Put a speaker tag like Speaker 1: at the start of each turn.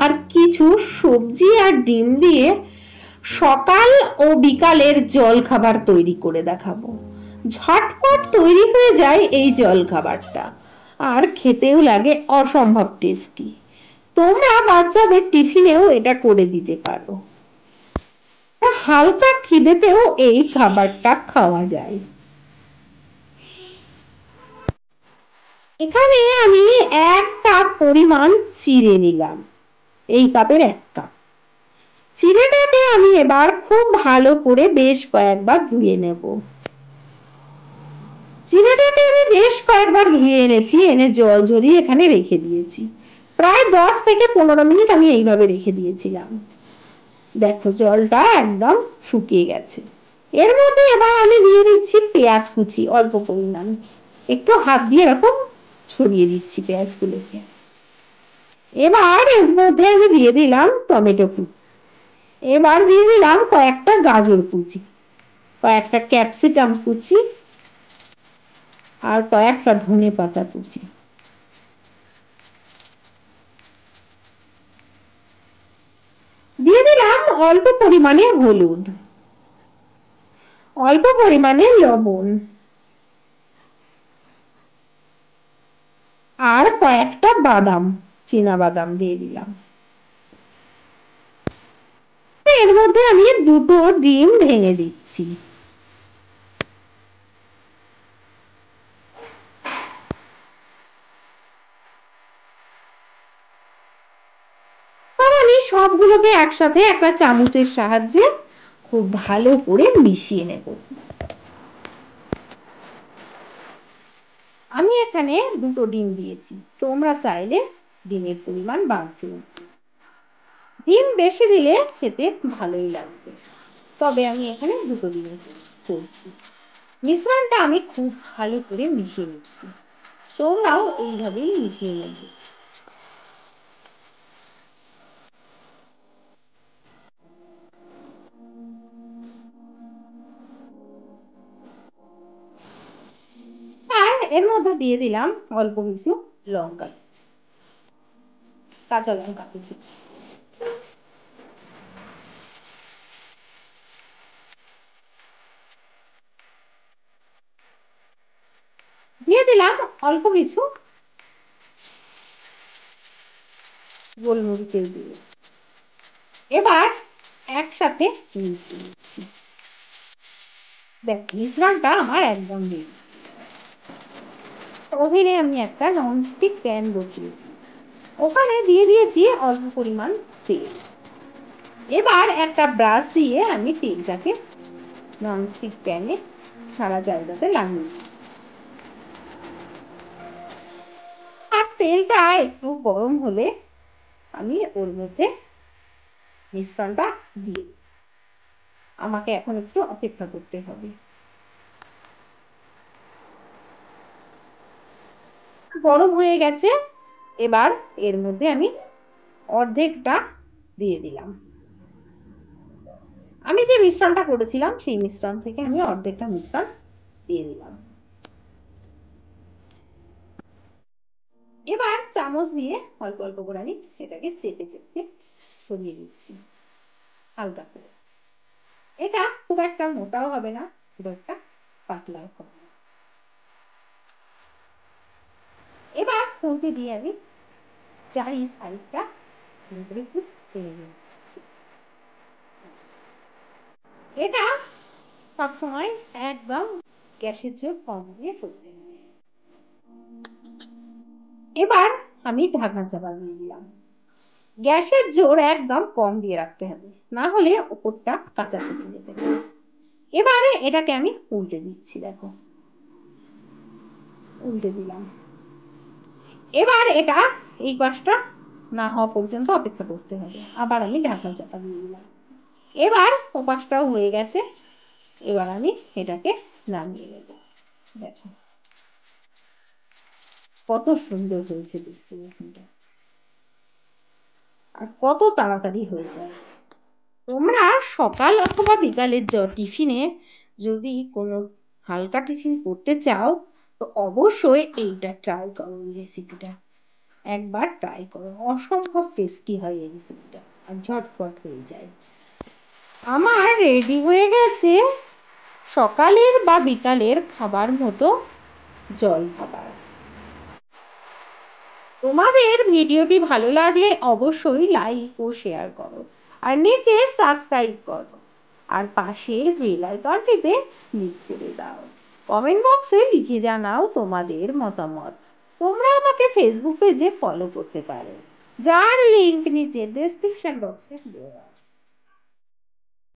Speaker 1: আর কিছু সবজি আর ডিম দিয়ে সকাল ও বিকালের জল খাবার তৈরি করে দেখাবো। ঝটপট তৈরি হয়ে যায় এই জল খাবারটা, আর খেতেও লাগে অসম্ভব টেস্টি। তোমরা বাচ্চাদের টিফিনেও এটা করে দিতে পারো। হালকা খিদেতেও এই খাবারটা খাওয়া যায়। এখানে আমি 1 কাপ পরিমাণ চিড়ে নিলাম, এই কাপের 1 কাপ। চিড়েটাকে আমি এবার খুব ভালো করে বেশ কয়েকবার ধুয়ে নেব। চিড়েটাকে আমি বেশ কয়েকবার ধুয়ে এনেছি, এনে জল ঝরিয়ে এখানে রেখে দিয়েছি। প্রায় 10 থেকে 15 মিনিট আমি এইভাবে রেখে দিয়েছিলাম। দেখো জলটা একদম শুকিয়ে গেছে। এর মধ্যে এবার আমি দিয়ে দিচ্ছি পেঁয়াজ কুচি অল্প পরিমাণ, একটু হাত দিয়ে এরকম ছড়িয়ে দিচ্ছি পেঁয়াজগুলোকে। এবার এর মধ্যে আমি দিয়ে দিলাম টমেটো কুচি, এবার দিয়ে দিলাম কয়েকটা গাজর কুচি, কয়েকটা ক্যাপসিকাম কুচি, আর কয়েকটা ধনে পাতা কুচি। দিয়ে দিলাম অল্প পরিমাণে হলুদ, অল্প পরিমাণে লবণ, আর কয়েকটা বাদাম, চীনা বাদাম দিয়ে দিলাম। এর মধ্যে আমি 2টো ডিম ভেঙে দিচ্ছি। আমি সবগুলোকে একসাথে একটা চামচের সাহায্যে খুব ভালো করে মিশিয়ে নেব। আমি এখানে 2টো ডিম দিয়েছি, তোমরা চাইলে ডিমের পরিমাণ বাড়তে পারো। ডিম বেশি দিলে খেতে ভালোই লাগবে, তবে আমি এখানে 2টো ডিম করছি। মিশ্রণটা আমি খুব ভালো করে মিশিয়ে নিচ্ছি, তোমরাও এইভাবেই মিশিয়ে নেবে। আর এর মধ্যে দিয়ে দিলাম অল্প কিছু লঙ্কা, কাঁচা লঙ্কা কুচি। দিয়ে দিলাম অল্প কিছু গোলমরিচের গুঁড়ো। এবার একসাথে মিশিয়ে নিচ্ছি। দেখ মিশ্রণটা আমার একদম রেডি। ওভেনে আমি একটা ননস্টিক প্যান বসিয়েছি, ওখানে দিয়ে দিয়েছি অল্প পরিমাণ তেল। এবার একটা ব্রাশ দিয়ে আমি তেলটাকে ননস্টিক প্যানে সারা জায়গাতে লাগিয়ে দিই। আর তেলটা একটু গরম হলে আমি ওর মধ্যে মিশ্রণটা দিয়ে, আমাকে এখন একটু অপেক্ষা করতে হবে। গরম হয়ে গেছে, এবার এর মধ্যে আমি অর্ধেকটা দিয়ে দিলাম। আমি যে মিশ্রণটা করেছিলাম সেই মিশ্রণ থেকে আমি অর্ধেকটা মিশ্রণ দিয়ে দিলাম। এবার চামচ দিয়ে অল্প অল্প করে আমি সেটাকে চেপে চেপে সরিয়ে দিচ্ছি হালকা করে। এটা খুব একটা মোটাও হবে না, খুব একটা পাতলাও হবে না। এবার খুন্তি দিয়ে আমি চারি সাইডটা একটু টেনে দিচ্ছি। এটা সবসময় একদম গ্যাসের জোর কম দিয়ে করতে হবে। এবার আমি ঢাকনা চাপা দিয়ে দিলাম। গ্যাসের জোর একদম কম দিয়ে রাখতে হবে, না হলে উপরটা কাঁচা থেকে যেতে পারে। এবারে এটাকে আমি উল্টে দিচ্ছি, দেখো উল্টে দিলাম। এবার এটা এই পাশটা না হওয়া পর্যন্ত অপেক্ষা করতে হবে, আবার আমি ঢাকনা চাপা দিয়ে দিলাম। এবার ও পাশটাও হয়ে গেছে, এবার আমি এটাকে নামিয়ে নেব। দেখো কত সুন্দর হয়েছে দেখতে, আর কত তাড়াতাড়ি হয়ে যায়। তোমরা সকাল অথবা বিকালের টিফিনে যদি কোনো হালকা টিফিন করতে চাও তো অবশ্যই এইটা ট্রাই করো, রেসিপিটা একবার ট্রাই করো, অসম্ভব টেস্টি হয় এই রেসিপিটা, আর ঝটপট হয়ে যায়। আমার রেডি হয়ে গেছে সকালের বা বিকালের খাবার মতো জল খাবার। তোমাদের ভিডিওটি ভালো লাগলে অবশ্যই লাইক ও শেয়ার করো, আর নিচে সাবস্ক্রাইব করো, আর পাশের বেল আইকনটিতে ক্লিক করে দাও। কমেন্ট বক্সে লিখে জানাও তোমাদের মতামত। তোমরা আমাকে ফেসবুক পেজে ফলো করতে পারো, যার লিংক নিচে ডেসক্রিপশন বক্সে দেওয়া।